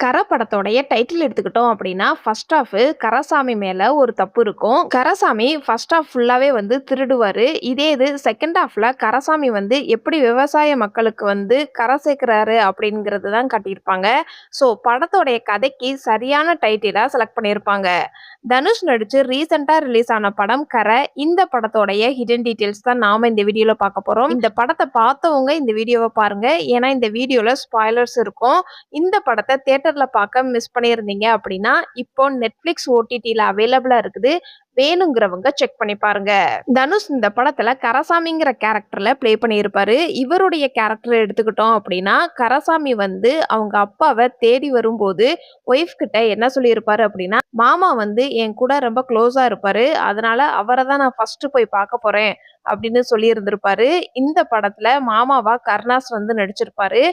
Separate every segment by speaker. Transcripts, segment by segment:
Speaker 1: கர படத்தோடைய டைட்டில் எடுத்துக்கிட்டோம் அப்படின்னா, ஃபர்ஸ்ட் ஹாஃப் கரசாமி மேல ஒரு தப்பு இருக்கும். கரசாமி ஃபர்ஸ்ட் ஹாஃப் ஃபுல்லாவே வந்து திருடுவாரு. இதே இது செகண்ட் ஹாஃப்ல கரசாமி வந்து எப்படி விவசாய மக்களுக்கு வந்து கரை சேர்க்கிறாரு அப்படிங்கிறது தான் காட்டியிருப்பாங்க. ஸோ படத்தோடைய கதைக்கு சரியான டைட்டிலா செலக்ட் பண்ணியிருப்பாங்க. தனுஷ் நடிச்சு ரீசென்ட்டா ரிலீஸ் ஆன படம் கர. இந்த படத்தோடைய ஹிடன் டீட்டெயில்ஸ் தான் நாம இந்த வீடியோல பார்க்க போறோம். இந்த படத்த பார்த்தவங்க இந்த வீடியோவ பாருங்க. ஏன்னா இந்த வீடியோல ஸ்பாய்லர்ஸ் இருக்கும். இந்த படத்த தியேட்டர்ல பார்க்க மிஸ் பண்ணியிருந்தீங்க அப்படின்னா, இப்போ Netflix OTTல அவைலபிளா இருக்குது. வேணுங்கிறவங்க செக் பண்ணி பாருங்க. தனுஷ் இந்த படத்துல கரசாமிங்கிற கேரக்டர்ல ப்ளே பண்ணியிருப்பாரு. இவருடைய கேரக்டர் எடுத்துக்கிட்டோம் அப்படின்னா, கரசாமி வந்து அவங்க அப்பாவ தேடி வரும்போது ஒய்ஃப் கிட்ட என்ன சொல்லியிருப்பாரு அப்படின்னா, மாமா வந்து என் கூட ரொம்ப க்ளோஸா இருப்பாரு. அதனால அவர தான் நான் ஃபர்ஸ்ட் போய் பார்க்க போறேன் அப்படின்னு சொல்லியிருந்திருப்பாரு. இந்த படத்துல மாமாவா கருணாஸ் வந்து நடிச்சிருப்பாரு.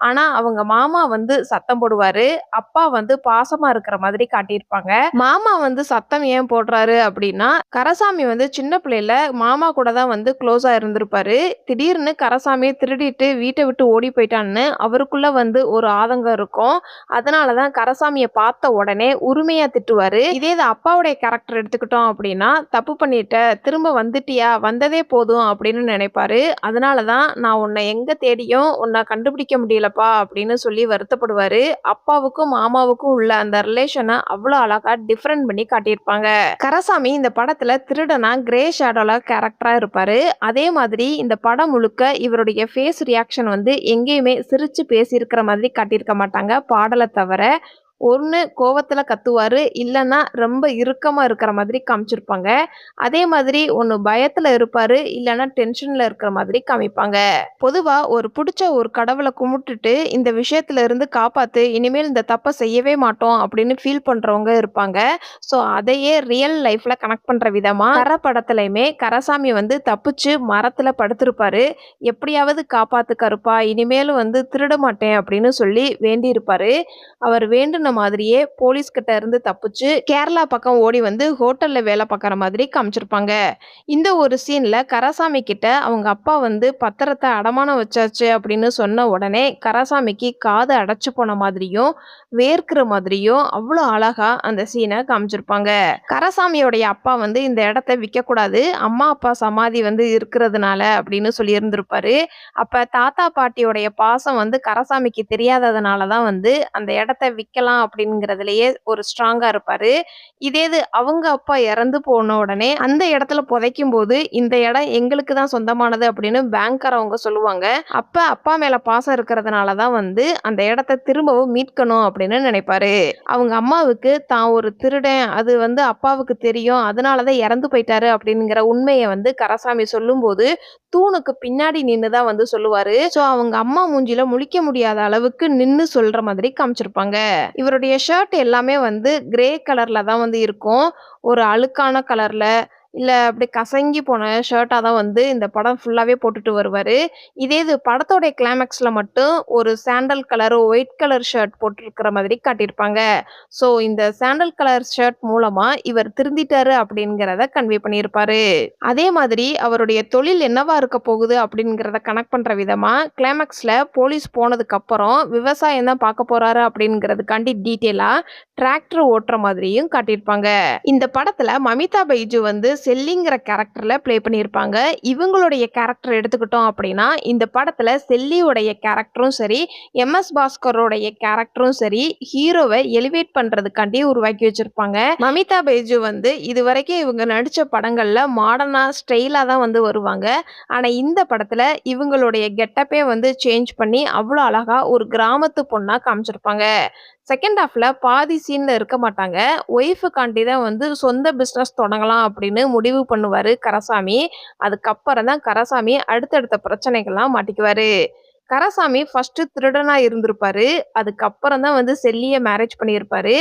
Speaker 1: ஆனா அவங்க மாமா வந்து சத்தம் போடுவாரு. அப்பா வந்து பாசமா இருக்கிற மாதிரி காட்டியிருப்பாங்க. மாமா வந்து சத்தம் ஏன் போடுறாரு அப்படின்னா, கரசாமி வந்து சின்ன பிள்ளையில மாமா கூட தான் வந்து க்ளோஸா இருந்திருப்பாரு. திடீர்னு கரசாமிய திருடிட்டு வீட்ட விட்டு ஓடி போயிட்டான்னு அவருக்குள்ள வந்து ஒரு ஆதங்கம் இருக்கும். அதனால தான் கரசாமிய பார்த்த உடனே உரிமையா திட்டுவாரு. இதே இது அப்பாவுடைய கேரக்டர் எடுத்துக்கிட்டோம் அப்படின்னா, தப்பு பண்ணிட்ட, திரும்ப வந்துட்டியா, வந்ததே போதும் அப்படின்னு நினைப்பாரு. அதனால தான் நான் உன்னை எங்க தேடியும் உன்னை கண்டுபிடிக்க முடியலப்பா அப்படின்னு சொல்லி வருத்தப்படுவாரு. அப்பாவுக்கும் மாமாவுக்கும் உள்ள அந்த ரிலேஷனை அவ்வளோ அழகா டிஃபரெண்ட் பண்ணி காட்டியிருப்பாங்க. கரசாமி இந்த படத்துல திருடனா கிரே ஷேடோல கேரக்டரா இருப்பாரு. அதே மாதிரி இந்த படம் முழுக்க இவருடைய ஃபேஸ் ரியாக்ஷன் வந்து எங்கேயுமே சிரிச்சு பேசியிருக்கிற மாதிரி காட்டியிருக்க மாட்டாங்க, பாடலை தவிர. ஒண்ணு கோவத்துல கத்துவாரு, இல்லன்னா ரொம்ப இறுக்கமா இருக்கிற மாதிரி காமிச்சிருப்பாங்க. அதே மாதிரி ஒண்ணு பயத்துல இருப்பாரு, இல்லன்னா டென்ஷன்ல இருக்கிற மாதிரி காமிப்பாங்க. பொதுவா புடிச்ச ஒரு கடவுள கும்பிட்டுட்டு இந்த விஷயத்துல இருந்து காப்பாத்து, இனிமேல் இந்த தப்ப செய்யவே மாட்டோம் அப்படின்னு ஃபீல் பண்றவங்க இருப்பாங்க. ஸோ அதையே ரியல் லைஃப்ல கனெக்ட் பண்ற விதமா கர படத்துலயுமே கரசாமி வந்து தப்பிச்சு மரத்துல படுத்திருப்பாரு. எப்படியாவது காப்பாத்து கருப்பா, இனிமேலும் வந்து திருட மாட்டேன் அப்படின்னு சொல்லி வேண்டியிருப்பாரு. அவர் வேண்டுன மாதிரியே போலீஸ் கிட்ட இருந்து தப்பிச்சு கேரளா பக்கம் ஓடி வந்து ஹோட்டல்ல வேலை பார்க்குற மாதிரி காமிச்சிருப்பாங்க. இந்த ஒரு சீன்ல கராசாமி கிட்ட அவங்க அப்பா வந்து பத்திரத்தை அடமானம் வச்சாச்சு அப்படின்னு சொன்ன உடனே கராசாமிக்கு காது அடைச்சு போன மாதிரியும் வேர்க்கிற மாதிரியும் அவ்வளோ அழகா அந்த சீனை காமிச்சிருப்பாங்க. கராசாமியோடைய அப்பா வந்து இந்த இடத்த விற்கக்கூடாது, அம்மா அப்பா சமாதி வந்து இருக்கிறதுனால அப்படின்னு சொல்லி இருந்திருப்பாரு. அப்ப தாத்தா பாட்டியோடைய பாசம் வந்து கராசாமிக்கு தெரியாததுனால தான் வந்து அந்த இடத்த விற்கலாம் அப்படிங்கிறதுலயே ஒரு ஸ்ட்ராங்கா இருப்பாரு. இதே இது அவங்க அப்பா இறந்து போன உடனே அந்த இடத்துல புதைக்கும் போது இந்த இடம் எங்களுக்கு தான் சொந்தமானது அப்படின்னு பேங்க்காரவங்க சொல்லுவாங்க. அப்ப அப்பா மேல பாசம் இருக்கிறதுனால தான் வந்து அந்த இடத்த திரும்பவும் மீட்கணும் அப்படின்னு நினைப்பாரு. அவங்க அம்மாவுக்கு தான் ஒரு திருடன், அது வந்து அப்பாவுக்கு தெரியும், அதனாலதான் இறந்து போயிட்டாரு அப்படிங்கிற உண்மையை வந்து கராசாமி சொல்லும்போது தூணுக்கு பின்னாடி நின்னு தான் வந்து சொல்லுவாரு. சோ அவங்க அம்மா மூஞ்சில முழிக்க முடியாத அளவுக்கு நின்னு சொல்ற மாதிரி காமிச்சிருப்பாங்க. இவருடைய ஷர்ட் எல்லாமே வந்து கிரே கலர்ல தான் வந்து இருக்கும். ஒரு அழுக்கான கலர்ல, இல்ல அப்படி கசங்கி போன ஷர்ட்டா தான் வந்து இந்த படம் ஃபுல்லாவே போட்டுட்டு வருவாரு. இதே இது படத்தோட கிளைமாக்ஸ்ல மட்டும் ஒரு sandal colour, white colour shirt போட்டிருக்கிற மாதிரி காட்டியிருப்பாங்க. ஸோ இந்த சாண்டல் கலர் ஷர்ட் மூலமா இவர் திருந்திட்டாரு அப்படிங்கிறத கன்வே பண்ணியிருப்பாரு. அதே மாதிரி அவருடைய தொழில் என்னவா இருக்க போகுது அப்படிங்கிறத கனெக்ட் பண்ற விதமா கிளைமாக்ஸ்ல போலீஸ் போனதுக்கு அப்புறம் விவசாயம் தான் பார்க்க போறாரு அப்படிங்கிறதுக்காண்டி டீட்டெயிலா டிராக்டர் ஓட்டுற மாதிரியும் காட்டியிருப்பாங்க. இந்த படத்துல மமிதா பைஜு வந்து செல்லிங்கிற கேரக்டர்ல ப்ளே பண்ணியிருப்பாங்க. இவங்களுடைய கேரக்டர் எடுத்துக்கிட்டோம் அப்படின்னா, இந்த படத்துல செல்லியோடைய கேரக்டரும் சரி, எம்.எஸ். பாஸ்கரோடைய கேரக்டரும் சரி, ஹீரோவை எலிவேட் பண்றதுக்காண்டி உருவாக்கி வச்சிருப்பாங்க. மமிதா பைஜு வந்து இதுவரைக்கும் இவங்க நடிச்ச படங்கள்ல மாடர்னா ஸ்டைலா தான் வந்து வருவாங்க. ஆனா இந்த படத்துல இவங்களுடைய கெட்டப்பே வந்து சேஞ்ச் பண்ணி அவ்வளோ அழகா ஒரு கிராமத்து பொண்ணா காமிச்சிருப்பாங்க. செகண்ட் ஹாஃப்ல பாதி சீன்ல இருக்க மாட்டாங்க. ஒய்ஃபுக்காண்டி தான் வந்து சொந்த பிசினஸ் தொடங்கலாம் அப்படின்னு முடிவு பண்ணுவாரு கரசாமி. அதுக்கப்புறம் தான் கரசாமி அடுத்தடுத்த பிரச்சனைகள்லாம் மாட்டிக்குவாரு. கரசாமி ஃபர்ஸ்ட் திருடனா இருந்திருப்பாரு. அதுக்கப்புறம் தான் வந்து செல்லிய மேரேஜ் பண்ணியிருப்பாரு.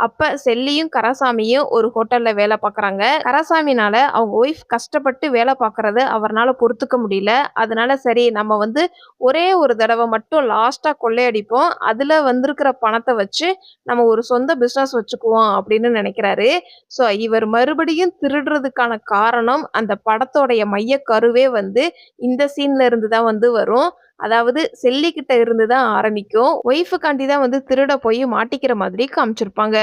Speaker 1: அப்ப செல்லியும் கரசாமியும் ஒரு ஹோட்டல்ல வேலை பார்க்குறாங்க. கரசாமினால அவங்க ஒய்ஃப் கஷ்டப்பட்டு வேலை பார்க்கறத அவர்னால பொறுத்துக்க முடியல. அதனால சரி நம்ம வந்து ஒரே ஒரு தடவை மட்டும் லாஸ்ட்டா கொள்ளையடிப்போம். அதுல வந்திருக்கிற பணத்தை வச்சு நம்ம ஒரு சொந்த பிசினஸ் வச்சுக்குவோம் அப்படின்னு நினைக்கிறாரு. ஸோ இவர் மறுபடியும் திருடுறதுக்கான காரணம் அந்த படத்தோடைய மையக்கருவே வந்து இந்த சீன்ல இருந்து தான் வந்து வரும். அதாவது செல்லிக்கிட்ட இருந்து தான் ஆரம்பிக்கும். ஒய்ஃபுக்காண்டி தான் வந்து திருட போய் மாட்டிக்கிற மாதிரி காமிச்சிருப்பாங்க.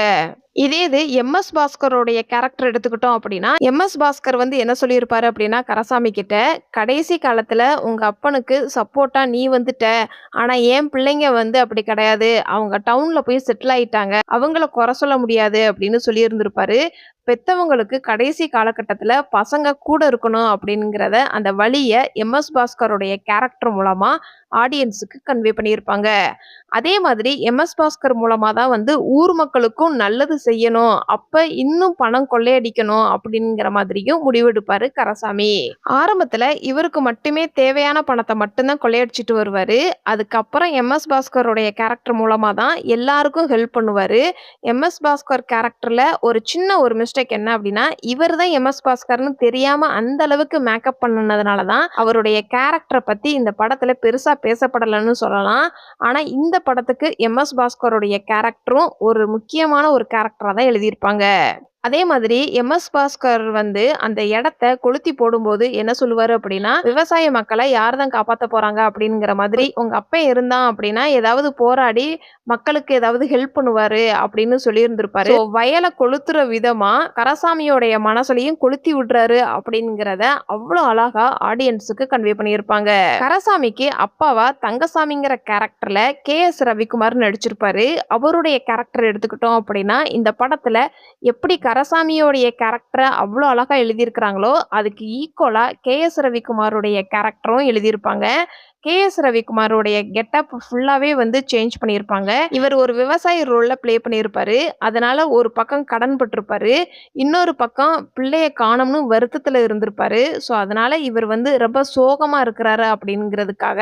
Speaker 1: இதே இது எம்.எஸ். பாஸ்கரோடைய கேரக்டர் எடுத்துக்கிட்டோம் அப்படின்னா, எம்.எஸ். பாஸ்கர் வந்து என்ன சொல்லியிருப்பாரு அப்படின்னா, கரசாமி கிட்ட, "கடைசி காலத்துல உங்க அப்பனுக்கு சப்போர்ட்டா நீ வந்துட்ட. ஆனா என் பிள்ளைங்க வந்து அப்படி கிடையாது. அவங்க டவுன்ல போய் செட்டில் ஆயிட்டாங்க. அவங்கள குறை சொல்ல முடியாது" அப்படின்னு சொல்லியிருந்திருப்பாரு. பெத்தவங்களுக்கு கடைசி காலகட்டத்துல பசங்க கூட இருக்கணும் அப்படிங்கிறத அந்த வலிய எம்.எஸ். பாஸ்கருடைய கேரக்டர் மூலமா ஆடியன்ஸுக்கு கன்வே பண்ணியிருப்பாங்க. அதே மாதிரி எம்.எஸ். பாஸ்கர் மூலமா தான் வந்து ஊர் மக்களுக்கும் நல்லது செய்யணும். அப்ப இன்னும் பணம் கொள்ளையடிக்கணும் அப்படிங்கிற மாதிரியும் முடிவெடுப்பாரு கரசாமி. ஆரம்பத்துல இவருக்கு மட்டுமே தேவையான பணத்த மட்டும் தான் கொள்ளையடிச்சிட்டு வருவாரு. அதுக்கப்புறம் எம்.எஸ். பாஸ்கருடைய கேரக்டர் மூலமா தான் எல்லாருக்கும் ஹெல்ப் பண்ணுவாரு. எம்.எஸ். பாஸ்கர் கேரக்டர்ல ஒரு சின்ன ஒரு மிஸ்டேக் என்ன அப்படின்னா, இவர் தான் எம்.எஸ். பாஸ்கர்ன்னு தெரியாம அந்த அளவுக்கு மேக்கப் பண்ணுனதுனால தான் அவருடைய கேரக்டர பத்தி இந்த படத்துல பெருசா பேசப்படலன்னு சொல்லலாம். ஆனா இந்த படத்துக்கு எம்.எஸ். பாஸ்கருடைய கேரக்டரும் ஒரு முக்கியமான ஒரு கேரக்டரா தான் எழுதியிருப்பாங்க. அதே மாதிரி எம்.எஸ். பாஸ்கர் வந்து அந்த இடத்த கொளுத்தி போடும்போது என்ன சொல்லுவாரு அப்படின்னா, "விவசாய மக்கள யார் தான் காப்பாத்த போறாங்க?" அப்படிங்கிற மாதிரி, "உங்க அப்பன் இருந்தான் அப்படின்னா, ஏதாவது போராடி மக்களுக்கு ஏதாவது ஹெல்ப் பண்ணுவாரு" அப்படின்னு சொல்லியிருந்திருப்பாரு. ஸோ வயல கொளுத்துற விதமா கரசாமியோடைய மனசுலயும் கொளுத்தி விடுறாரு அப்படிங்கிறத அவ்வளோ அழகா ஆடியன்ஸுக்கு கன்வே பண்ணியிருப்பாங்க. கரசாமிக்கு அப்பாவா தங்கசாமிங்கிற கேரக்டர்ல கே.எஸ். ரவிக்குமார் நடிச்சிருப்பாரு. அவருடைய கேரக்டர் எடுத்துக்கிட்டோம் அப்படின்னா, இந்த படத்துல எப்படி கரசாமியோடைய கேரக்டர அவ்ளோ அழகா எழுதியிருக்கிறாங்களோ, அதுக்கு ஈக்குவலா கே.எஸ். ரவிக்குமாருடைய கேரக்டரும் எழுதியிருப்பாங்க. கே.எஸ். ரவிக்குமாரோடைய கெட்டப் ஃபுல்லாவே வந்து சேஞ்ச் பண்ணியிருப்பாங்க. இவர் ஒரு விவசாயி ரோல்ல ப்ளே பண்ணியிருப்பாரு. அதனால ஒரு பக்கம் கடன் பட்டிருப்பாரு. இன்னொரு பக்கம் பிள்ளைய காணோம்னு வருத்தத்துல இருந்திருப்பாரு. ஸோ அதனால இவர் வந்து ரொம்ப சோகமா இருக்கிறாரு அப்படிங்கிறதுக்காக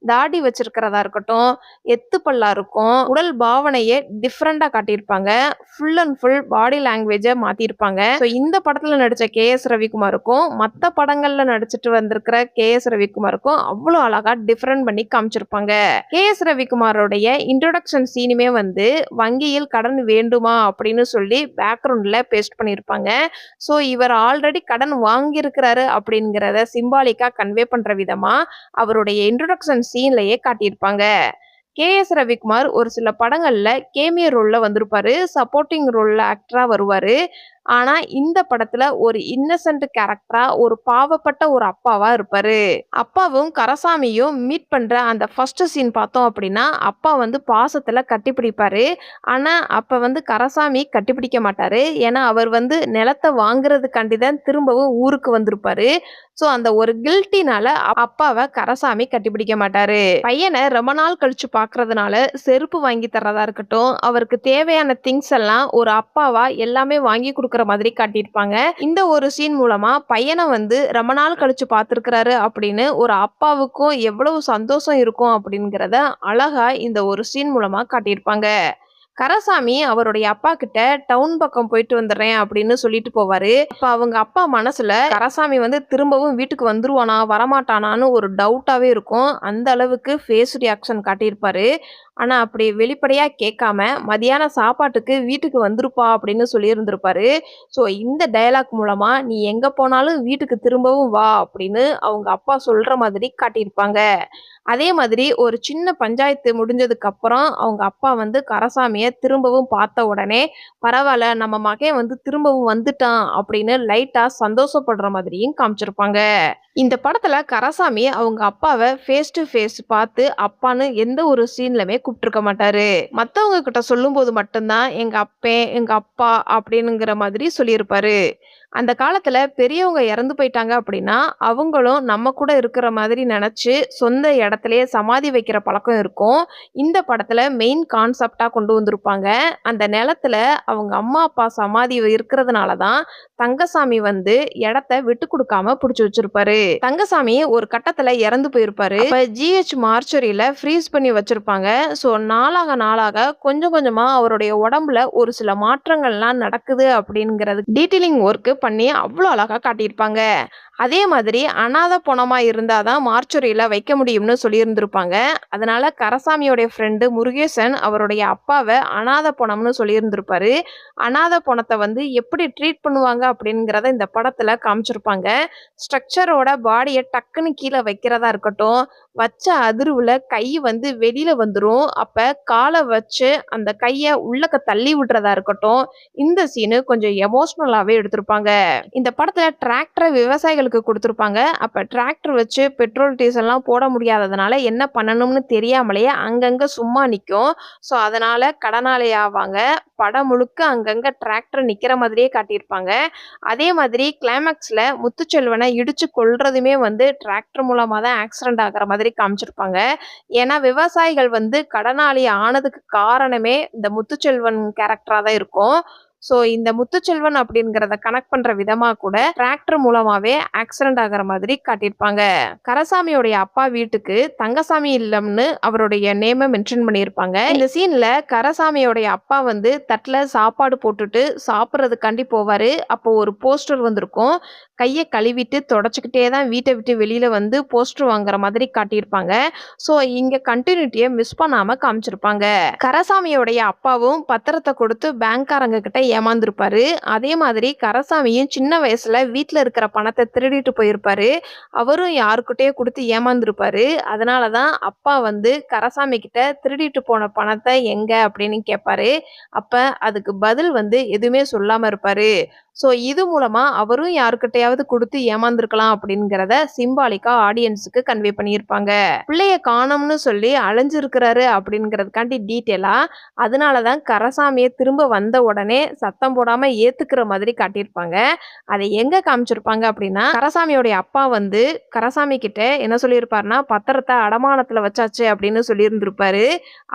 Speaker 1: தாடி வச்சிருக்கிறதா இருக்கட்டும், எத்து பல்லா இருக்கும், உடல் பாவனையே டிஃபரெண்டா காட்டியிருப்பாங்க. Full and full body language மாத்தியிருப்பாங்க. ஸோ இந்த படத்துல நடிச்ச கே.எஸ். ரவிக்குமாருக்கும், மத்த படங்கள்ல நடிச்சிட்டு வந்திருக்கிற கே.எஸ். ரவிக்குமாருக்கும் அவ்ளோ அழகா டிஃபரெண்ட் பண்ணி காமிச்சிருப்பாங்க. கே.எஸ். ரவிக்குமாரோடைய இன்ட்ரோடக்ஷன் சீனுமே வந்து வங்கியில் கடன் வேண்டுமா அப்படின்னு சொல்லி பேக்ரவுண்ட்ல பேஸ்ட் பண்ணியிருப்பாங்க. ஸோ இவர் ஆல்ரெடி கடன் வாங்கியிருக்கிறாரு அப்படிங்கிறத சிம்பாலிக்கா கன்வே பண்ற விதமா அவருடைய இன்ட்ரோடக்ஷன் சீன்லயே காட்டியிருப்பாங்க. கே.எஸ். ரவிக்குமார் ஒரு சில படங்கள்ல கேமியோ ரோல்ல வந்திருப்பாரு. சப்போர்ட்டிங் ரோல்ல ஆக்டரா வருவாரு. ஆனா இந்த படத்துல ஒரு இன்னசென்ட் கேரக்டரா ஒரு பாவப்பட்ட ஒரு அப்பாவா இருப்பாரு. அப்பாவும் கரசாமியும் மீட் பண்ற அந்த ஃபர்ஸ்ட் சீன் பார்த்தோம் அப்படின்னா, அப்பா வந்து பாசத்துல கட்டிப்பிடிப்பாரு. ஆனா அப்ப வந்து கரசாமி கட்டிப்பிடிக்க மாட்டாரு. ஏன்னா அவர் வந்து நிலத்த வாங்குறதுக்காண்டி தான் திரும்பவும் ஊருக்கு வந்திருப்பாரு. ஸோ அந்த ஒரு கில்ட்டினால அப்பாவ கரசாமி கட்டிப்பிடிக்க மாட்டாரு. பையன ரொம்ப நாள் கழிச்சு பார்க்கறதுனால செருப்பு வாங்கி தர்றதா இருக்கட்டும், அவருக்கு தேவையான திங்ஸ் எல்லாம் ஒரு அப்பாவா எல்லாமே வாங்கி குடுக்குற மாதிரி காட்டியிருப்பாங்க. இந்த ஒரு சீன் மூலமா பையன வந்து ரொம்ப நாள் கழிச்சு பார்த்திருக்கிறாரு அப்படின்னு ஒரு அப்பாவுக்கும் எவ்வளவு சந்தோஷம் இருக்கும் அப்படிங்கிறத அழகா இந்த ஒரு சீன் மூலமா காட்டியிருப்பாங்க. கரசாமி அவருடைய அப்பா கிட்ட டவுன் பக்கம் போயிட்டு வந்துடுறேன் அப்படின்னு சொல்லிட்டு போவாரு. அப்ப அவங்க அப்பா மனசுல கரசாமி வந்து திரும்பவும் வீட்டுக்கு வந்துருவானா வரமாட்டானான்னு ஒரு டவுட்டாவே இருக்கும். அந்த அளவுக்கு ஃபேஸ் ரியாக்ஷன் காட்டியிருப்பாரு. ஆனா அப்படி வெளிப்படையா கேட்காம மதியான சாப்பாட்டுக்கு வீட்டுக்கு வந்துருப்பா அப்படின்னு சொல்லியிருந்திருப்பாரு. ஸோ இந்த டயலாக் மூலமா நீ எங்க போனாலும் வீட்டுக்கு திரும்பவும் வா அப்படின்னு அவங்க அப்பா சொல்ற மாதிரி காட்டியிருப்பாங்க. அதே மாதிரி ஒரு சின்ன பஞ்சாயத்து முடிஞ்சதுக்கு அப்புறம் அவங்க அப்பா வந்து கரசாமிய திரும்பவும் பார்த்த உடனே, "பரவால்ல நம்ம மகன் வந்து திரும்பவும் வந்துட்டான்" அப்படின்னு லைட்டா சந்தோஷப்படுற மாதிரியும் காமிச்சிருப்பாங்க. இந்த படத்துல கரசாமி அவங்க அப்பாவ ஃபேஸ் டு ஃபேஸ் பார்த்து அப்பான்னு எந்த ஒரு சீன்லயுமே கூப்பிட்டுருக்க மாட்டாரு. மத்தவங்க கிட்ட சொல்லும்போது மட்டும் தான் எங்க அப்பன், எங்க அப்பா அப்படின்னுங்கிற மாதிரி சொல்லியிருப்பாரு. அந்த காலத்துல பெரியவங்க இறந்து போயிட்டாங்க அப்படின்னா, அவங்களும் நம்ம கூட இருக்கிற மாதிரி நெனச்சு, சொந்த இடத்திலேயே சமாதி வைக்கிற பழக்கம் இருக்கும். இந்த படத்துல மெயின் கான்செப்ட்டா கொண்டு வந்திருப்பாங்க. அந்த நிலத்துல அவங்க அம்மா, அப்பா சமாதி இருக்கிறதுனால தான் தங்கசாமி வந்து இடத்த விட்டு குடுக்காம புடிச்சு வச்சிருப்பாரு. தங்கசாமி ஒரு கட்டத்துல இறந்து போயிருப்பாரு. அப்ப ஜிஹெச் மார்ச்சரியில ஃப்ரீஸ் பண்ணி வச்சிருப்பாங்க. ஸோ நாளாக நாளாக கொஞ்சம் கொஞ்சமா அவருடைய உடம்புல ஒரு சில மாற்றங்கள்லாம் நடக்குது அப்படிங்கிறது டீட்டெயிலிங் ஒர்க் பண்ணி அவ்வளோ அழகா காட்டியிருப்பாங்க. அதே மாதிரி அனாதை பொணமா இருந்தா தான் மார்ச்சுரியில வைக்க முடியும்னு சொல்லியிருந்திருப்பாங்க. அதனால கரசாமியோடைய ஃப்ரெண்டு முருகேசன் அவருடைய அப்பாவ அனாதை பொணம்னு சொல்லியிருந்திருப்பாரு. அனாதை பொணத்த வந்து எப்படி ட்ரீட் பண்ணுவாங்க அப்படிங்கிறத இந்த படத்துல காமிச்சிருப்பாங்க. ஸ்ட்ரக்சரோட பாடிய டக்குன்னு கீழ வைக்கிறதா இருக்கட்டும், வச்ச அதிர்வுல கை வந்து வெளியில வந்துரும். அப்ப கால வச்சு அந்த கைய உள்ளக்க தள்ளி விடுறதா இருக்கட்டும், இந்த சீனு கொஞ்சம் எமோஷனலாவே எடுத்திருப்பாங்க. இந்த படத்துல டிராக்டர விவசாயிகளுக்கு குடுத்திருப்பாங்க. அப்ப டிராக்டர் வச்சு பெட்ரோல், டீசல்லாம் போட முடியாததுனால என்ன பண்ணணும்னு தெரியாமலேயே அங்கங்க சும்மா நிக்கும். ஸோ அதனால கடனாளி ஆவாங்க. படம் முழுக்க அங்கங்க டிராக்டர் நிக்கிற மாதிரியே காட்டியிருப்பாங்க. அதே மாதிரி கிளைமாக்ஸ்ல முத்துச்செல்வன இடிச்சு கொல்றதுமே வந்து டிராக்டர் மூலமா தான் ஆக்சிடென்ட் ஆகுற மாதிரி காமிச்சிருப்பாங்க. ஏன்னா விவசாயிகள் வந்து கடனாளி ஆனதுக்கு காரணமே இந்த முத்துச்செல்வன் கேரக்டரா தான் இருக்கும். ஸோ இந்த முத்துச்செல்வன் அப்படிங்கிறத கனெக்ட் பண்ற விதமா கூட டிராக்டர் மூலமாவே ஆக்சிடென்ட் ஆகுற மாதிரி காட்டியிருப்பாங்க. கரசாமியோடைய அப்பா வீட்டுக்கு தங்கசாமி இல்லம்னு அவருடைய நேம மென்ஷன் பண்ணியிருப்பாங்க. இந்த சீன்ல கரசாமியோடைய அப்பா வந்து தட்டுல சாப்பாடு போட்டுட்டு சாப்பிடுறதுக்காண்டி போவாரு. அப்போ ஒரு போஸ்டர் வந்திருக்கும். கைய கழுவிட்டு தொடச்சுக்கிட்டே தான் வீட்ட விட்டு வெளியில வந்து போஸ்டர் வாங்குற மாதிரி காட்டியிருப்பாங்க. ஸோ இங்க கன்டினியூட்டிய மிஸ் பண்ணாம காமிச்சிருப்பாங்க. கரசாமியோடைய அப்பாவும் பத்திரத்த கொடுத்து பேங்க்காரங்க கிட்ட ஏமாந்துருப்பாரு. அதே மாதிரி கரசாமியும் சின்ன வயசுல வீட்ல இருக்கிற பணத்த திருடிட்டு போயிருப்பாரு. அவரும் யாருக்கிட்டயோ குடுத்து ஏமாந்துருப்பாரு. அதனால தான் அப்பா வந்து கரசாமி கிட்ட திருடிட்டு போன பணத்த எங்க அப்படின்னு கேட்பாரு. அப்ப அதுக்கு பதில் வந்து எதுவுமே சொல்லாம இருப்பாரு. ஸோ இது மூலமா அவரும் யாருக்கிட்டயாவது குடுத்து ஏமாந்துருக்கலாம் அப்படிங்கிறத சிம்பாலிக்கா ஆடியன்ஸுக்கு கன்வே பண்ணியிருப்பாங்க. பிள்ளைய காணோம்னு சொல்லி அலைஞ்சிருக்கிறாரு அப்படிங்கிறதுக்காண்டி டீட்டெயிலா அதனால தான் கரசாமிய திரும்ப வந்த உடனே சத்தம் போடாம ஏத்துக்கிற மாதிரி காட்டியிருப்பாங்க. அதை எங்க காமிச்சிருப்பாங்க அப்படின்னா, கரசாமியோடைய அப்பா வந்து கரசாமி கிட்ட என்ன சொல்லியிருப்பாருன்னா, பத்திரத்த அடமானத்துல வச்சாச்சு அப்படின்னு சொல்லியிருந்திருப்பாரு.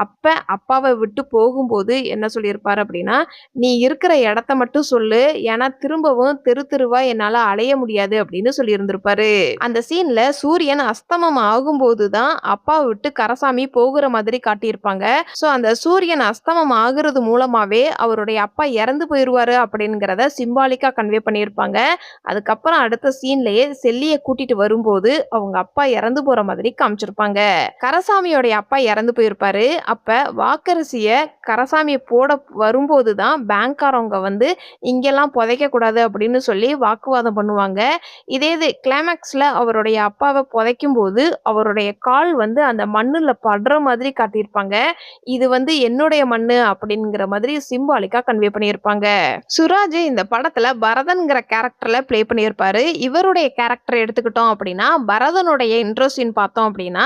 Speaker 1: அப்ப அப்பாவ விட்டு போகும்போது என்ன சொல்லியிருப்பாரு அப்படின்னா, "நீ இருக்கிற இடத்த மட்டும் சொல்லு. ஏன்னா திரும்பவும் தெரு தெருவா என்னால அலைய முடியாது" அப்படின்னு சொல்லியிருந்திருப்பாரு. அந்த சீன்ல சூரியன் அஸ்தமம் ஆகும்போது தான் அப்பாவ விட்டு கரசாமி போகிற மாதிரி காட்டியிருப்பாங்க. ஸோ அந்த சூரியன் அஸ்தமம் ஆகுறது மூலமாவே அவருடைய அப்பா இறந்து போயிருவாரு அப்படிங்கிறத சிம்பாலிக்கா கன்வே பண்ணியிருப்பாங்க. அதுக்கப்புறம் அடுத்த சீன்லயே செல்லிய கூட்டிட்டு வரும்போது அவங்க அப்பா இறந்து போற மாதிரி காமிச்சிருப்பாங்க. கரசாமியோடைய அப்பா இறந்து போயிருப்பாரு. அப்ப வாக்கரிசிய கரசாமி போட வரும்போது தான் பேங்க்காரவங்க வந்து இங்கெல்லாம் புதைக்க கூடாது அப்படின்னு சொல்லி வாக்குவாதம் பண்ணுவாங்க. இதே இது கிளைமாக்ஸ்ல அவருடைய அப்பாவை புதைக்கும் போது அவருடைய கால் வந்து அந்த மண்ணுல படுற மாதிரி காட்டியிருப்பாங்க. இது வந்து என்னுடைய மண்ணு அப்படிங்கிற மாதிரி சிம்பாலிக்கா கன்வே பண்ணியிருப்பாங்க. சுராஜ் இந்த படத்துல பரதன்கிற கேரக்டர்ல ப்ளே பண்ணியிருப்பாரு. இவருடைய கேரக்டர் எடுத்துக்கிட்டோம் அப்படின்னா, பரதனுடைய இன்ட்ரோ சீன் பார்த்தோம் அப்படின்னா,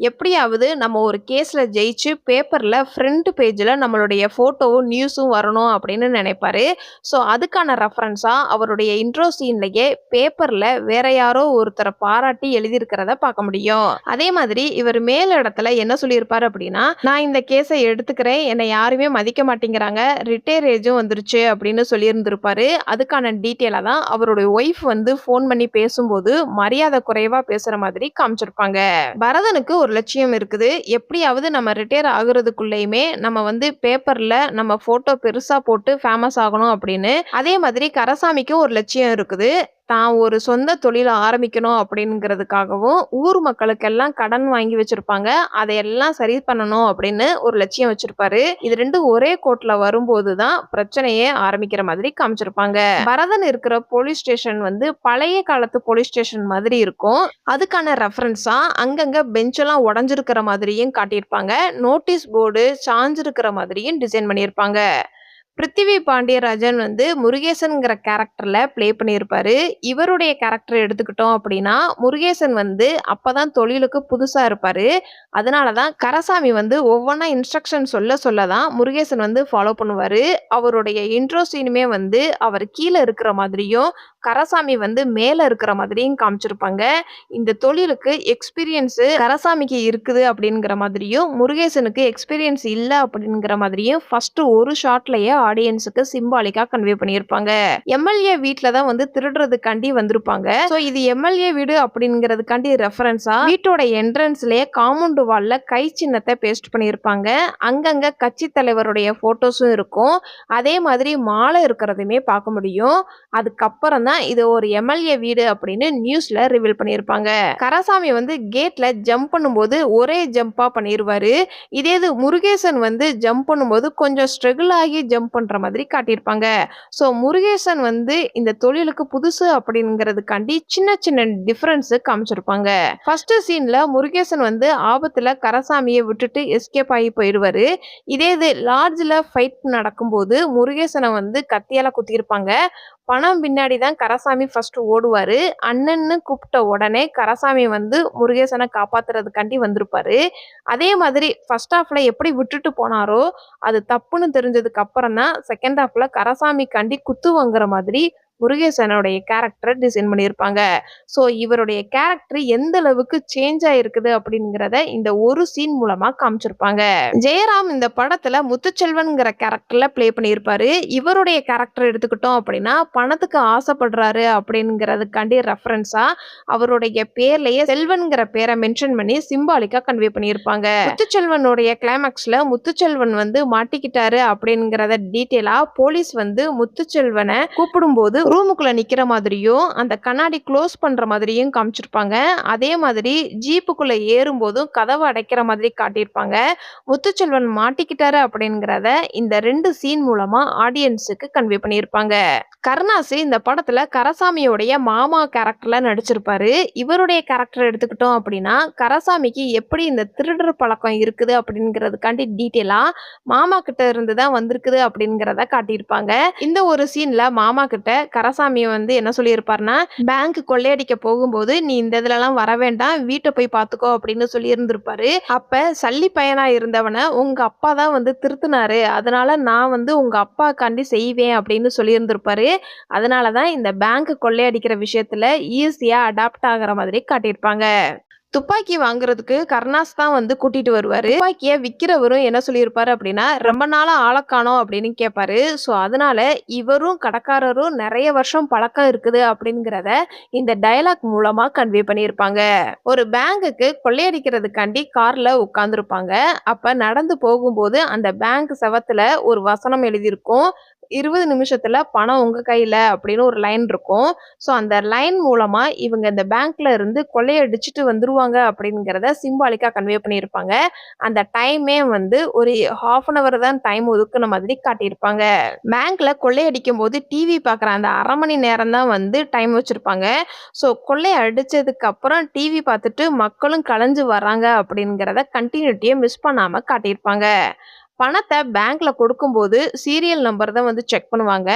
Speaker 1: எப்படியாவது நம்ம ஒரு கேஸ்ல ஜெயிச்சு பேப்பர்ல ஃப்ரண்ட் பேஜ்ல நம்மளுடைய போட்டோவும் நியூஸும் வரணும் அப்படின்னு நினைப்பாரு. ஸோ அதுக்கான ரெஃபரன்ஸா அவருடைய இன்ட்ரோ சீன்லயே பேப்பர்ல வேற யாரோ ஒருத்தரை பாராட்டி எழுதியிருக்கிறத பார்க்க முடியும். அதே மாதிரி இவர் மேல் இடத்துல என்ன சொல்லியிருப்பாரு அப்படின்னா, நான் இந்த கேஸை எடுத்துக்கிறேன், என்னை யாருமே மதிக்க மாட்டேங்கிறாங்க, ரிட்டையர் ஏஜும் வந்துருச்சு அப்படின்னு சொல்லியிருந்திருப்பாரு. அதுக்கான டீட்டெயிலா தான் அவருடைய ஒய்ஃப் வந்து ஃபோன் பண்ணி பேசும்போது மரியாதை குறைவா பேசுற மாதிரி காமிச்சிருப்பாங்க. பரதனுக்கு ஒரு லட்சியம் இருக்குது. எப்படியாவது நம்ம ரிட்டையர் ஆகுறதுக்குள்ளேயுமே நம்ம வந்து பேப்பர்ல நம்ம போட்டோ பெருசா போட்டு ஃபேமஸ் ஆகணும் அப்படின்னு. அதே மாதிரி கரசாமிக்கு ஒரு லட்சியம் இருக்குது. தான் ஒரு சொந்த தொழில ஆரம்பிக்கணும் அப்படிங்கிறதுக்காகவும் ஊர் மக்களுக்கெல்லாம் கடன் வாங்கி வச்சிருப்பாங்க. அதையெல்லாம் சரி பண்ணணும் அப்படின்னு ஒரு லட்சியம் வச்சிருப்பாரு. இது ரெண்டும் ஒரே கோட்ல வரும்போது தான் பிரச்சனையே ஆரம்பிக்கிற மாதிரி காமிச்சிருப்பாங்க. பரதன் இருக்கிற போலீஸ் ஸ்டேஷன் வந்து பழைய காலத்து போலீஸ் ஸ்டேஷன் மாதிரி இருக்கும். அதுக்கான ரெஃபரன்ஸா அங்கங்க பெஞ்ச் எல்லாம் உடைஞ்சிருக்கிற மாதிரியும் காட்டியிருப்பாங்க. நோட்டீஸ் போர்டு சாஞ்சிருக்கிற மாதிரியும் டிசைன் பண்ணியிருப்பாங்க. பிருத்திவி பாண்டியராஜன் வந்து முருகேசன்ங்கிற கேரக்டர்ல ப்ளே பண்ணியிருப்பாரு. இவருடைய கேரக்டர் எடுத்துக்கிட்டோம் அப்படின்னா, முருகேசன் வந்து அப்பதான் தொழிலுக்கு புதுசா இருப்பாரு. அதனால தான் கரசாமி வந்து ஒவ்வொன்னா இன்ஸ்ட்ரக்ஷன் சொல்ல சொல்ல தான் முருகேசன் வந்து ஃபாலோ பண்ணுவாரு. அவருடைய இன்ட்ரோ சீனுமே வந்து அவர் கீழ இருக்கிற மாதிரியும், கரசாமி வந்து மேல இருக்கிற மாதிரியும் காமிச்சிருப்பாங்க. இந்த தொழிலுக்கு எக்ஸ்பீரியன்ஸ் கரசாமிக்கு இருக்குது அப்படிங்கிற மாதிரியும், முருகேசனுக்கு எக்ஸ்பீரியன்ஸ் இல்ல அப்படிங்கிற மாதிரியும் ஃபர்ஸ்ட் ஒரு ஷாட்லயே ஆடியன்ஸுக்கு சிம்பாலிக்கா கன்வே பண்ணியிருப்பாங்க. எம்எல்ஏ வீட்ல தான் வந்து திருடுறதுக்காண்டி வந்திருப்பாங்க. சோ இது எம்எல்ஏ வீடு அப்படிங்கிறதுக்காண்டி ரெஃபரன்ஸா வீட்டோட என்ட்ரன்ஸ்லயே காம்பவுண்ட் வால்ல கை சின்னத்தை பேஸ்ட் பண்ணியிருப்பாங்க. அங்கங்க கட்சி தலைவருடைய போட்டோஸும் இருக்கும். அதே மாதிரி மாலை இருக்கிறதுமே பார்க்க முடியும். அதுக்கப்புறம் தான் இது ஒரு எம்எல்ஏ வீடு அப்படின்னு நியூஸ்ல ரிவீல் பண்ணியிருப்பாங்க. கராசாமி வந்து கேட்ல ஜம்ப் பண்ணும்போது ஒரே ஜம்பா பண்ணிருவாரு. இதே இது முருகேசன் வந்து ஜம்ப் பண்ணும்போது கொஞ்சம் ஸ்ட்ரகிள் ஆகி ஜம்ப் பண்ற மாதிரி காட்டியிருப்பாங்க. ஸோ முருகேசன் வந்து இந்த தொழிலுக்கு புதுசு அப்படிங்கிறதுக்காண்டி சின்ன சின்ன டிஃபரன்ஸ் காமிச்சிருப்பாங்க. ஃபர்ஸ்ட் சீன்ல முருகேசன் வந்து ஆபத்துல கராசாமியை விட்டுட்டு எஸ்கேப் ஆகி போயிடுவாரு. இதே இது லாட்ஜ்ல ஃபைட் நடக்கும்போது முருகேசனை வந்து கத்தியால குத்திருப்பாங்க. பணம் பின்னாடி தான் கராசாமி ஃபர்ஸ்ட் ஓடுவாரு. அண்ணன்னு கூப்பிட்ட உடனே கராசாமி வந்து முருகேசனை காப்பாத்துறதுக்காண்டி வந்திருப்பாரு. அதே மாதிரி ஃபர்ஸ்ட் ஹாஃப்ல எப்படி விட்டுட்டு போனாரோ அது தப்புன்னு தெரிஞ்சதுக்கு அப்புறம் தான் செகண்ட் ஹாஃப்ல கராசாமிக்காண்டி குத்து வாங்குற மாதிரி முருகேசனுடைய கேரக்டர் டிசைன் பண்ணியிருப்பாங்க. ஸோ இவருடைய கேரக்டர் எந்த அளவுக்கு சேஞ்ச் ஆயிருக்குது அப்படிங்கிறத இந்த ஒரு சீன் மூலமா காமிச்சிருப்பாங்க. ஜெயராம் இந்த படத்துல முத்துச்செல்வன்ங்கிற கேரக்டர்ல ப்ளே பண்ணியிருப்பாரு. இவருடைய கேரக்டர் எடுத்துக்கிட்டோம் அப்படின்னா பணத்துக்கு ஆசைப்படுறாரு அப்படிங்கிறதுக்காண்டி ரெஃபரன்ஸா அவருடைய பேர்லயே செல்வன்கிற பேரை மென்ஷன் பண்ணி சிம்பாலிக்கா கன்வே பண்ணியிருப்பாங்க. முத்துச்செல்வனுடைய கிளைமாக்ஸ்ல முத்துச்செல்வன் வந்து மாட்டிக்கிட்டாரு அப்படிங்கிறத டீட்டெயிலா போலீஸ் வந்து முத்துச்செல்வனை கூப்பிடும்போது ரூமுக்குள்ள நிக்கிற மாதிரியும் அந்த கண்ணாடி க்ளோஸ் பண்ற மாதிரியும் காமிச்சிருப்பாங்க. அதே மாதிரி ஜீப்புக்குள்ள ஏறும்போதும் கதவை அடைக்கிற மாதிரி காட்டியிருப்பாங்க. முத்துச்செல்வன் மாட்டிக்கிட்டாரு அப்படிங்கிறத இந்த 2 சீன் மூலமா ஆடியன்ஸுக்கு கன்வே பண்ணியிருப்பாங்க. கருணாசு இந்த படத்துல கராசாமியோடைய மாமா கேரக்டர்ல நடிச்சிருப்பாரு. இவருடைய கேரக்டர் எடுத்துக்கிட்டோம் அப்படின்னா கராசாமிக்கு எப்படி இந்த திருடுற பழக்கம் இருக்குது அப்படிங்கிறதுக்காண்டி டீட்டெயிலா மாமா கிட்ட இருந்து தான் வந்திருக்குது அப்படிங்கிறத காட்டியிருப்பாங்க. இந்த ஒரு சீன்ல மாமா கிட்ட கராசாமி வந்து என்ன சொல்லியிருப்பாருன்னா, பேங்க் கொள்ளையடிக்க போகும்போது நீ இந்த இதுலலாம் வர வேண்டாம், வீட்டை போய் பார்த்துக்கோ அப்படின்னு சொல்லி இருந்திருப்பாரு. அப்ப சல்லி பையனா இருந்தவனை உங்க அப்பா தான் வந்து திருத்தினாரு, அதனால நான் வந்து உங்க அப்பாக்காண்டி செய்வேன் அப்படின்னு சொல்லி இருந்திருப்பாரு. அதனாலதான் இந்த பேங்க் கொள்ளையடிக்கிற விஷயத்துல ஈஸியா அடாப்ட் ஆகுற மாதிரி காட்டியிருப்பாங்க. துப்பாக்கி வாங்குறதுக்கு கருணாஸ் தான் வந்து கூட்டிட்டு வருவாரு. துப்பாக்கிய விக்கிறவரும் என்ன சொல்லியிருப்பாரு அப்படின்னா, ரொம்ப நாளா ஆளை காணோம் அப்படின்னு கேட்பாரு. ஸோ அதனால இவரும் கடைக்காரரும் நிறைய வருஷம் பழக்கம் இருக்குது அப்படிங்கிறத இந்த டயலாக் மூலமா கன்வே பண்ணியிருப்பாங்க. ஒரு பேங்குக்கு கொள்ளையடிக்கிறதுக்காண்டி கார்ல உட்கார்ந்துருப்பாங்க. அப்ப நடந்து போகும்போது அந்த பேங்க் செவத்துல ஒரு வசனம் எழுதியிருக்கும். 20 நிமிஷத்துல பணம் உங்க கையில அப்படின்னு ஒரு லைன் இருக்கும். ஸோ அந்த லைன் மூலமா இவங்க இந்த பேங்க்ல இருந்து கொள்ளையடிச்சிட்டு வந்துருவாங்க அப்படிங்கிறத சிம்பாலிக்கா கன்வே பண்ணியிருப்பாங்க. அந்த டைமே வந்து ஒரு 1/2 அன் ஹவர் தான் டைம் ஒதுக்குன மாதிரி காட்டியிருப்பாங்க. பேங்க்ல கொள்ளையடிக்கும் போது டிவி பார்க்குற அந்த 1/2 மணி நேரம் தான் வந்து டைம் வச்சிருப்பாங்க. ஸோ கொள்ளை அடிச்சதுக்கு அப்புறம் டிவி பார்த்துட்டு மக்களும் கலைஞ்சு வராங்க அப்படிங்கிறத கண்டினியூட்டியை மிஸ் பண்ணாம காட்டியிருப்பாங்க. பணத்தை பேங்க்ல கொடுக்கும்போது சீரியல் நம்பர் தான் வந்து செக் பண்ணுவாங்க.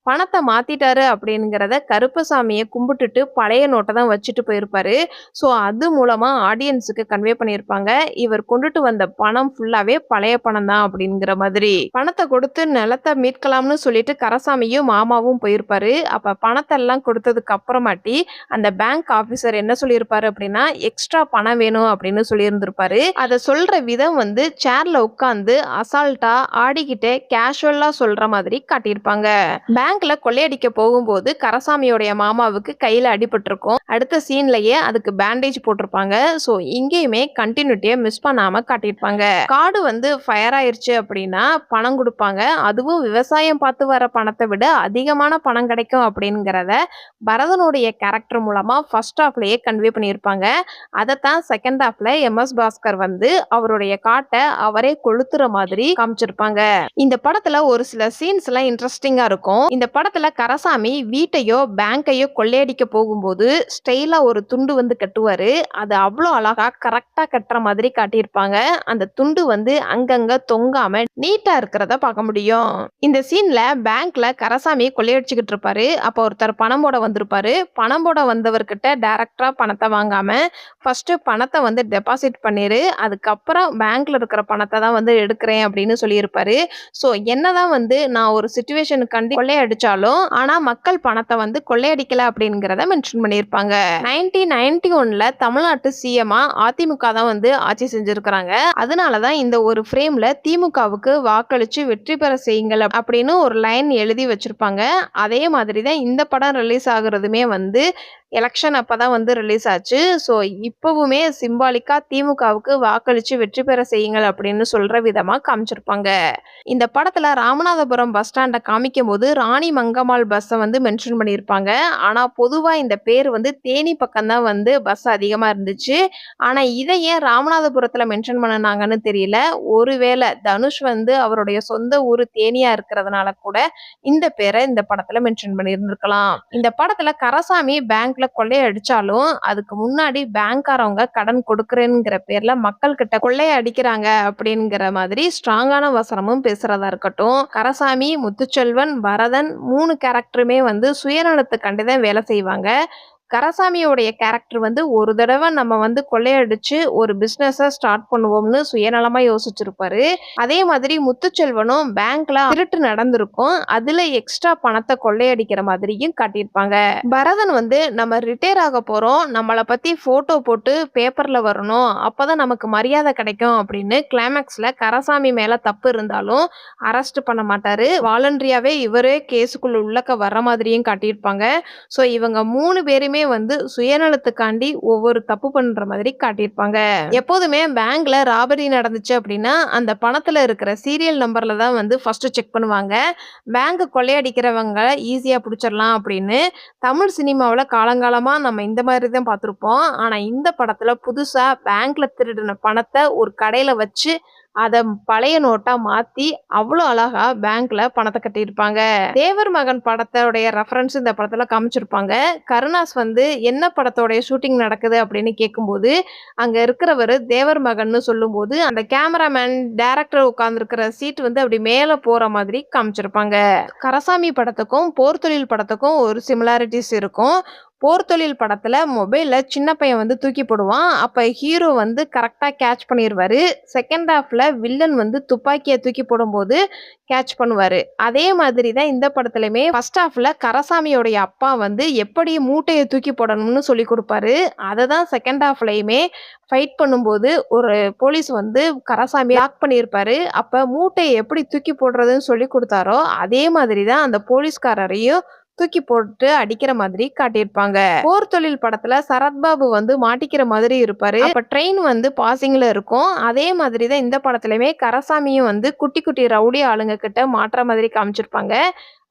Speaker 1: பணத்தை மாத்திட்டாரு அப்படிங்கிறத கருப்பசாமியை கும்பிட்டுட்டு பழைய நோட்டை தான் வச்சுட்டு போயிருப்பாரு. ஸோ அது மூலமா ஆடியன்ஸுக்கு கன்வே பண்ணியிருப்பாங்க. இவர் கொண்டுட்டு வந்த பணம் ஃபுல்லாவே பழைய பணம் தான் அப்படிங்கிற மாதிரி. பணத்தை கொடுத்து நிலத்தை மீட்கலாம்னு சொல்லிட்டு கரசாமியும் மாமாவும் போயிருப்பாரு. அப்ப பணத்தை எல்லாம் கொடுத்ததுக்கு அப்புறமாட்டி அந்த பேங்க் ஆபீசர் என்ன சொல்லியிருப்பாரு அப்படின்னா, எக்ஸ்ட்ரா பணம் வேணும் அப்படின்னு சொல்லியிருந்திருப்பாரு. அதை சொல்ற விதம் வந்து சேர்ல உட்கார்ந்து அசால்ட்டா ஆடிக்கிட்டே கேஷுவலா சொல்ற மாதிரி காட்டியிருப்பாங்க. பேங்க்ல கொள்ளையடிக்க போகும்போது கரசாமியோடைய மாமாவுக்கு கையில அடிபட்டிருக்கும். அடுத்த சீன்லயே அதுக்கு பேண்டேஜ் போட்டிருப்பாங்க. ஸோ இங்கேயுமே கண்டினியூட்டியை மிஸ் பண்ணாம காட்டியிருப்பாங்க. காடு வந்து ஃபயர் ஆயிருச்சு அப்படின்னா பணம் கொடுப்பாங்க. அதுவும் விவசாயம் பார்த்து வர பணத்தை விட அதிகமான பணம் கிடைக்கும் அப்படிங்கிறத பரதனுடைய கேரக்டர் மூலமா ஃபர்ஸ்ட் ஹாஃப்லயே கன்வே பண்ணியிருப்பாங்க. அதைத்தான் செகண்ட் ஹாஃப்ல எம்.எஸ். பாஸ்கர் வந்து அவருடைய காட்டை அவரே கொளுத்துற மாதிரி காமிச்சிருப்பாங்க. இந்த படத்துல ஒரு சில சீன்ஸ் எல்லாம் இன்ட்ரெஸ்டிங்கா இருக்கும். இந்த படத்துல கரசாமி வீட்டையோ பேங்கையோ கொள்ளையடிக்க போகும்போது ஸ்டைலா ஒரு துண்டு வந்து கட்டுவாரு. அது அவ்வளோ அழகா கரெக்டா கட்டுற மாதிரி காட்டியிருப்பாங்க. அந்த துண்டு வந்து அங்கங்க தொங்காம நீட்டா இருக்கிறத பார்க்க முடியும். இந்த சீன்ல பேங்க்ல கரசாமி கொள்ளையடிச்சுக்கிட்டு இருப்பாரு. அப்போ ஒருத்தர் பணம் போட வந்திருப்பாரு. பணம் போட வந்தவர்கிட்ட டைரக்டா பணத்தை வாங்காம ஃபர்ஸ்ட் பணத்தை வந்து டெபாசிட் பண்ணிரு, அதுக்கப்புறம் பேங்க்ல இருக்கிற பணத்தை தான் வந்து எடுக்கிறேன் அப்படின்னு சொல்லியிருப்பாரு. ஸோ என்னதான் வந்து நான் ஒரு சுச்சுவேஷனுக்காண்டி கொள்ளையடிச்சாலும் ஆனா மக்கள் பணத்தை வந்து கொள்ளையடிக்கல அப்படிங்கிறத மென்ஷன் பண்ணியிருப்பாங்க. 1991ல தமிழ்நாட்டு சிஎம்மா அதிமுக தான் வந்து ஆட்சி செஞ்சிருக்கிறாங்க. அதனாலதான் இந்த ஒரு ஃப்ரேம்ல திமுகவுக்கு வாக்களிச்சு வெற்றி பெற செய்யுங்கள் அப்படின்னு ஒரு லைன் எழுதி வச்சிருப்பாங்க. அதே மாதிரி தான் இந்த படம் ரிலீஸ் ஆகுறதுமே வந்து எலெக்ஷன் அப்பதான் வந்து ரிலீஸ் ஆச்சு. ஸோ இப்பவுமே சிம்பாலிக்கா திமுகவுக்கு வாக்களிச்சு வெற்றி பெற செய்யுங்கள் அப்படின்னு சொல்ற விதமா காமிச்சிருப்பாங்க. இந்த படத்துல ராமநாதபுரம் பஸ் ஸ்டாண்டை காமிக்கும் போது ராணி ராணி மங்கம்மாள் பஸ்ஸ வந்து மென்ஷன் பண்ணியிருப்பாங்க. ஆனா பொதுவா இந்த பேர் வந்து தேனி பக்கம் தான் வந்து பஸ் அதிகமா இருந்துச்சு. ஆனா இத ஏன் ராமநாதபுரத்துல மென்ஷன் பண்ணுனாங்கன்னு தெரியல. ஒருவேள தனுஷ் வந்து அவருடைய சொந்த ஊரு தேனியா இருக்கிறதுனால கூட இந்த பேர இந்த படத்துல மென்ஷன் பண்ணியிருந்திருக்கலாம். இந்த படத்துல கரசாமி பேங்க்ல கொள்ளையடிச்சாலும், அதுக்கு முன்னாடி பேங்க்காரவங்க கடன் கொடுக்கிறேன்ங்கிற பேர்ல மக்கள் கிட்ட கொள்ளைய அடிக்கிறாங்க அப்படிங்கிற மாதிரி ஸ்ட்ராங்கான வசனமும் பேசுறதா இருக்கட்டும். கரசாமி, முத்துச்செல்வன், பரதன் 3 கேரக்டருமே வந்து சுயநலத்துக்காண்டி தான் வேலை செய்வாங்க. கரசாமியோடைய கேரக்டர் வந்து ஒரு தடவ நம்ம வந்து கொள்ளையடிச்சு ஒரு பிசினஸ ஸ்டார்ட் பண்ணுவோம்னு சுயநலமா யோசிச்சிருப்பாரு. அதே மாதிரி முத்துச்செல்வனும் பேங்க்ல திருட்டு நடந்திருக்கும். அதுல எக்ஸ்ட்ரா பணத்த கொள்ளையடிக்கிற மாதிரியும் காட்டியிருப்பாங்க. பரதன் வந்து நம்ம ரிட்டயர் ஆக போறோம். நம்மள பத்தி போட்டோ போட்டு பேப்பர்ல வரணும். அப்பதான் நமக்கு மரியாதை கிடைக்கும் அப்படின்னு கிளைமாக்ஸ்ல கரசாமி மேல தப்பு இருந்தாலும் அரெஸ்ட் பண்ண மாட்டாரு. வாலண்டரியாவே இவரே கேஸுக்குள்ள உள்ளக்க வர்ற மாதிரியும் காட்டியிருப்பாங்க. ஸோ இவங்க 3 பேருமே வந்து சுயநலத்துக்காண்டி ஒவ்வொரு தப்பு பண்ற மாதிரி காட்டியிருப்பாங்க. எப்போதுமே பேங்க்ல ராபரி நடந்துச்சு அப்படின்னா, அந்த பணத்துல இருக்கிற சீரியல் நம்பர்ல தான் வந்து ஃபர்ஸ்ட் செக் பண்ணுவாங்க. பேங்க் கொள்ளையடிக்கிறவங்க ஈஸியா புடிச்சிடலாம் அப்படின்னு. தமிழ் சினிமாவுல காலங்காலமா நம்ம இந்த மாதிரி தான் பார்த்திருப்போம். ஆனா இந்த படத்துல புதுசா பேங்க்ல திருடின பணத்த ஒரு கடையில வச்சு அத பழைய நோட்டா மாத்தி அவ்வளோ அழகா பேங்க்ல பணத்த கட்டியிருப்பாங்க. தேவர் மகன் படத்தோடைய ரெஃபரன்ஸ் இந்த படத்துல காமிச்சிருப்பாங்க. கருணாஸ் வந்து என்ன படத்தோடைய ஷூட்டிங் நடக்குது அப்படின்னு கேட்கும்போது, அங்க இருக்கிறவரு தேவர் மகன்னு சொல்லும்போது, அந்த கேமராமேன், டைரக்டர் உட்கார்ந்திருக்கிற சீட் வந்து அப்படி மேல போற மாதிரி காமிச்சிருப்பாங்க. கரசாமி படத்துக்கும், போர் தொழில் படத்துக்கும் ஒரு சிமிலாரிட்டீஸ் இருக்கும். போர் தொழில் படத்துல மொபைல்ல சின்ன பையன் வந்து தூக்கி போடுவான். அப்ப ஹீரோ வந்து கரெக்ட்டா கேட்ச் பண்ணிருவாரு. செகண்ட் ஹாஃப்ல வில்லன் வந்து துப்பாக்கிய தூக்கி போடும்போது கேட்ச் பண்ணுவாரு. அதே மாதிரி தான் இந்த படத்துலயுமே ஃபர்ஸ்ட் ஹாஃப்ல கரசாமியோடைய அப்பா வந்து எப்படி மூட்டைய தூக்கி போடணும்னு சொல்லிக் குடுப்பாரு. அததான் செகண்ட் ஹாஃப்லயுமே ஃபைட் பண்ணும்போது ஒரு போலீஸ் வந்து கரசாமிய லாக் பண்ணியிருப்பாரு. அப்ப மூட்டைய எப்படி தூக்கி போடுறதுன்னு சொல்லிக் குடுத்தாரோ, அதே மாதிரி தான் அந்த போலீஸ்காரரையும் தூக்கி போட்டு அடிக்கிற மாதிரி காட்டியிருப்பாங்க. போர் தொழில் படத்துல சரத்பாபு வந்து மாட்டிக்கிற மாதிரி இருப்பாரு. அப்ப ட்ரெயின் வந்து பாசிங்ல இருக்கும். அதே மாதிரி தான் இந்த படத்துலயுமே கரசாமியும் வந்து குட்டி குட்டி ரவுடி ஆளுங்க கிட்ட மாட்ற மாதிரி காமிச்சிருப்பாங்க.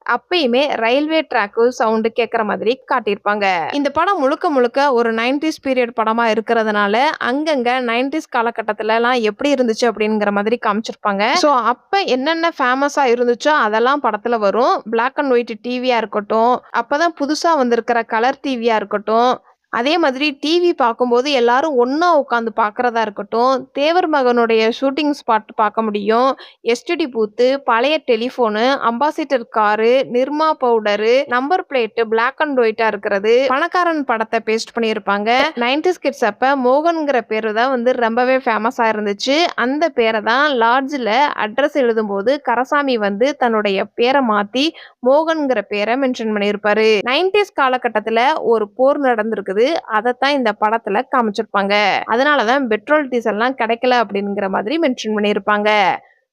Speaker 1: அப்பயுமே ரயில்வே ட்ராக்கு சவுண்ட் கேட்கற மாதிரி காட்டியிருப்பாங்க. இந்த படம் முழுக்க முழுக்க ஒரு 90ஸ் பீரியட் படமா இருக்கிறதுனால, அங்கங்க 90ஸ் காலகட்டத்துலலாம் எப்படி இருந்துச்சு அப்படிங்கிற மாதிரி காமிச்சிருப்பாங்க. ஸோ அப்ப என்னென்ன ஃபேமஸா இருந்துச்சோ அதெல்லாம் படத்துல வரும். பிளாக் அண்ட் ஒயிட் டிவியா இருக்கட்டும், அப்பதான் புதுசா வந்திருக்கிற கலர் டிவியா இருக்கட்டும், அதே மாதிரி டிவி பார்க்கும்போது எல்லாரும் ஒண்ணா உட்காந்து பார்க்கறதா இருக்கட்டும், தேவர் மகனுடைய ஷூட்டிங் ஸ்பாட் பார்க்க முடியும். எஸ்டிடி பூத்து, பழைய telephone, ambassador car, Nirma powder, number plate black and ஒயிட்டா இருக்கிறது, பணக்காரன் படத்தை பேஸ்ட் பண்ணியிருப்பாங்க. 90ஸ் கிட்ஸ் அப்ப மோகன்ங்கிற பேரு தான் வந்து ரொம்பவே ஃபேமஸா இருந்துச்சு. அந்த பேரை தான் லாட்ஜ்ல அட்ரஸ் எழுதும்போது கரசாமி வந்து தன்னுடைய பேரை மாத்தி மோகன்ங்கிற பேரை மென்ஷன் பண்ணியிருப்பாரு. 90ஸ் காலகட்டத்துல ஒரு போர் நடந்திருக்குது. அதத்தான் இந்த படத்துல காமிச்சிருப்பாங்க. அதனாலதான் பெட்ரோல் டீசல்லாம் கிடைக்கல அப்படிங்கிற மாதிரி மென்ஷன் பண்ணியிருப்பாங்க.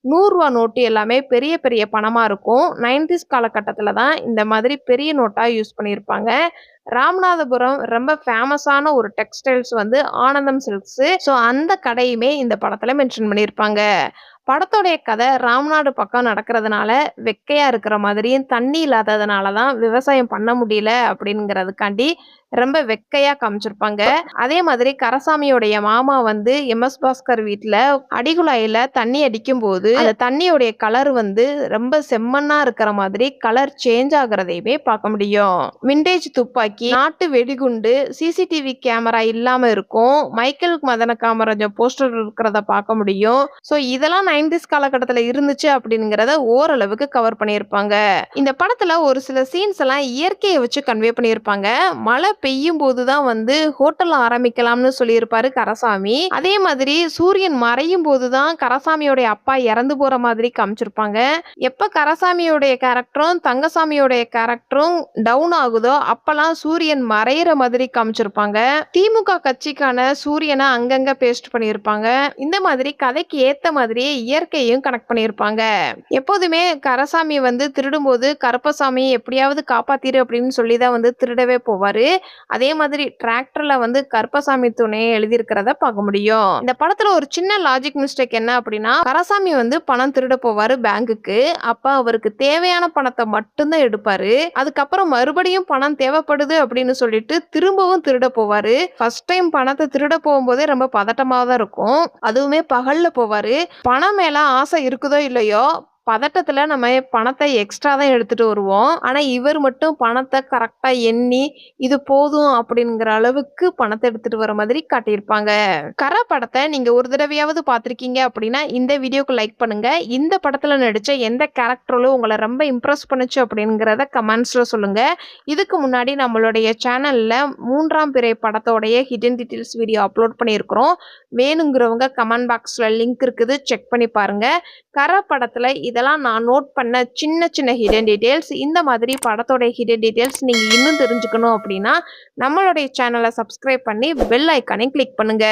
Speaker 1: ரூ. 100 நோட்டு எல்லாமே பெரிய பெரிய பணமா இருக்கும். 90ஸ் காலகட்டத்துல தான் இந்த மாதிரி பெரிய நோட்டா யூஸ் பண்ணியிருப்பாங்க. ராமநாதபுரம் ரொம்ப ஃபேமஸான ஒரு டெக்ஸ்டைல்ஸ் வந்து ஆனந்தம் சில்க்ஸ். ஸோ அந்த கடையுமே இந்த படத்துல மென்ஷன் பண்ணியிருப்பாங்க. படத்தோடைய கதை ராம்நாடு பக்கம் நடக்கிறதுனால வெக்கையா இருக்கிற மாதிரியும் தண்ணி இல்லாததுனால தான் விவசாயம் பண்ண முடியல அப்படிங்கிறதுக்காண்டி ரொம்ப வெக்கையா காமிச்சிருப்பாங்க. அதே மாதிரி கரசாமியோடைய மாமா வந்து எம்.எஸ். பாஸ்கர் வீட்ல அடிகுழாயில தண்ணி அடிக்கும்போது அந்த தண்ணியோடைய கலர் வந்து ரொம்ப செம்மண்ணா இருக்கிற மாதிரி கலர் சேஞ்ச் ஆகுறதையுமே பார்க்க முடியும். விண்டேஜ் துப்பாக்கி, நாட்டு வெடிகுண்டு, சிசிடிவி கேமரா இல்லாம இருக்கும். மைக்கேல் மதன காமராஜர் போஸ்டர் இருக்கிறத பார்க்க முடியும். ஸோ இதெல்லாம் 90ஸ் காலகட்டத்துல இருந்துச்சு அப்படிங்கிறத ஓரளவுக்கு கவர் பண்ணியிருப்பாங்க. இந்த படத்துல ஒரு சில சீன்ஸ் எல்லாம் இயற்கையை வச்சு கன்வே பண்ணியிருப்பாங்க. மழை பெய்யும் போதுதான் வந்து ஹோட்டல் ஆரம்பிக்கலாம்னு சொல்லியிருப்பாரு கரசாமி. அதே மாதிரி சூரியன் மறையும் போதுதான் கரசாமியோடைய அப்பா இறந்து போற மாதிரி காமிச்சிருப்பாங்க. எப்ப கரசாமியோடைய கேரக்டரும் தங்கசாமியோடைய கேரக்டரும் டவுன் ஆகுதோ அப்பெல்லாம் சூரியன் மறையிற மாதிரி காமிச்சிருப்பாங்க. திமுக கட்சிக்கான சூரியனை அங்கங்க பேஸ்ட் பண்ணியிருப்பாங்க. இந்த மாதிரி கதைக்கு ஏத்த மாதிரியே இயற்கையும் கனெக்ட் பண்ணியிருப்பாங்க. எப்போதுமே கரசாமி வந்து திருடும்போது கருப்பசாமி எப்படியாவது காப்பாத்திரு அப்படின்னு சொல்லிதான் வந்து திருடவே போவாரு. அதே மாதிரி டிராக்டர்ல வந்து கருப்பசாமி துணையை எழுதியிருக்கிறத பார்க்க முடியும். இந்த படத்துல ஒரு சின்ன லாஜிக் மிஸ்டேக் என்ன அப்படின்னா, கராசாமி வந்து பணம் திருட போவாரு பேங்குக்கு. அப்ப அவருக்கு தேவையான பணத்தை மட்டும்தான் எடுப்பாரு. அதுக்கப்புறம் மறுபடியும் பணம் தேவைப்படுது அப்படின்னு சொல்லிட்டு திரும்பவும் திருட போவாரு. ஃபர்ஸ்ட் டைம் பணத்தை திருட போகும்போதே ரொம்ப பதட்டமா தான் இருக்கும். அதுவுமே பகல்ல போவாரு. பணம் மேல ஆசை இருக்குதோ இல்லையோ, பதட்டத்துல நம்ம பணத்தை எக்ஸ்ட்ரா தான் எடுத்துட்டு வருவோம். ஆனா இவர் மட்டும் பணத்தை கரெக்ட்டா எண்ணி, இது போதும் அப்படிங்கிற அளவுக்கு பணத்தை எடுத்துட்டு வர மாதிரி காட்டியிருப்பாங்க. கர படத்தை நீங்க ஒரு தடவையாவது பார்த்திருக்கீங்க அப்படின்னா, இந்த வீடியோக்கு லைக் பண்ணுங்க. இந்த படத்துல நடிச்ச எந்த கேரக்டரும் உங்கள ரொம்ப இம்ப்ரெஸ் பண்ணுச்சு அப்படிங்கிறத கமெண்ட்ஸ்ல சொல்லுங்க. இதுக்கு முன்னாடி நம்மளுடைய சேனல்ல 3ஆம் பிறை படத்தோடைய ஹிடன் டீடைல்ஸ் வீடியோ அப்லோட் பண்ணியிருக்கிறோம். வேணுங்கிறவங்க கமெண்ட் பாக்ஸ்ல லிங்க் இருக்குது. செக் பண்ணி பாருங்க. கர படத்துல இதெல்லாம் நான் நோட் பண்ண சின்ன சின்ன ஹிடன் டீடைல்ஸ். இந்த மாதிரி படத்தோட ஹிடன் டீடைல்ஸ் நீங்க இன்னும் தெரிஞ்சுக்கணும் அப்படின்னா, நம்மளுடைய சேனலை சப்ஸ்கிரைப் பண்ணி பெல் ஐகானை கிளிக் பண்ணுங்க.